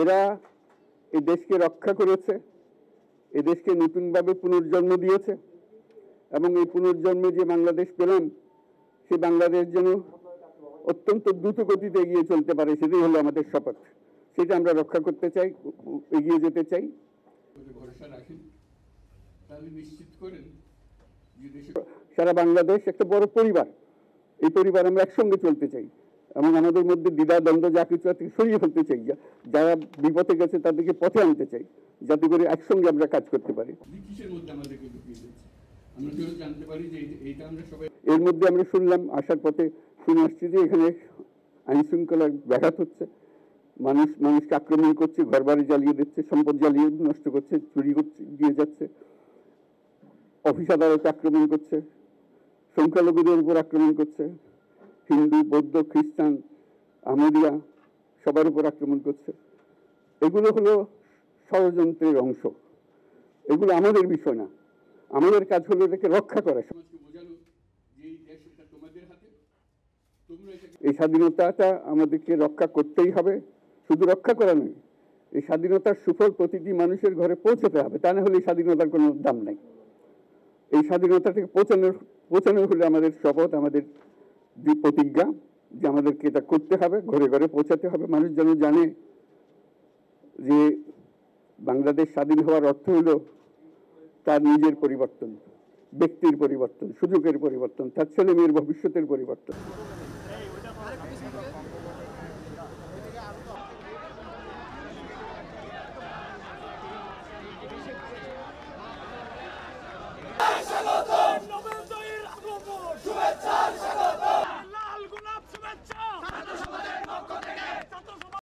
এরা এই দেশকে রক্ষা করেছে, এই দেশকে নতুনভাবে পুনর্জন্ম দিয়েছে এবং এই পুনর্জন্মে যে বাংলাদেশ পেলাম সেই বাংলাদেশ যেন অত্যন্ত দ্রুত গতিতে এগিয়ে চলতে পারে, সেটাই হলো আমাদের শপথ। সেটা আমরা রক্ষা করতে চাই, এগিয়ে যেতে চাই। ভরসা রাখেন, তাহলে নিশ্চিত করেন যে সারা বাংলাদেশ একটা বড় পরিবার, এই পরিবার আমরা একসঙ্গে চলতে চাই এবং আমাদের মধ্যে দ্বিধা দ্বন্দ্ব যা কিছু আছে সরিয়ে ফেলতে চাই। যারা বিপথে গেছে তাদেরকে পথে আনতে চাই, যাতে করে একসঙ্গে আমরা কাজ করতে পারি। এর মধ্যে আমরা শুনলাম, আসার পথে শুনে আসছি যে এখানে আইন শৃঙ্খলার ব্যাঘাত হচ্ছে, মানুষকে আক্রমণ করছে, ঘরবাড়ি জ্বালিয়ে দিচ্ছে, সম্পদ জ্বালিয়ে নষ্ট করছে, চুরি করছে, দিয়ে যাচ্ছে, অফিস আদালতে আক্রমণ করছে, সংখ্যালঘুদের উপর আক্রমণ করছে, হিন্দু, বৌদ্ধ, খ্রিস্টান, আহমদিয়া সবার উপর আক্রমণ করছে। এগুলো হলো ষড়যন্ত্রের অংশ, এগুলো আমাদের বিষয় না। আমাদের কাজ হলো এটাকে রক্ষা করা। এই স্বাধীনতাটা আমাদেরকে রক্ষা করতেই হবে, শুধু রক্ষা করা নয়, এই স্বাধীনতার সুফল প্রতিটি মানুষের ঘরে পৌঁছাতে হবে, তা না হলে এই স্বাধীনতার কোনো দাম নাই। এই স্বাধীনতাটাকে পৌঁছানো হলে আমাদের শপথ, আমাদের প্রতিজ্ঞা যে আমাদেরকে এটা করতে হবে, ঘরে ঘরে পৌঁছাতে হবে। মানুষ যেন জানে যে বাংলাদেশ স্বাধীন হওয়ার অর্থ হলো তার নিজের পরিবর্তন, ব্যক্তির পরিবর্তন, সুযোগের পরিবর্তন, তার ছেলে মেয়ের ভবিষ্যতের পরিবর্তন।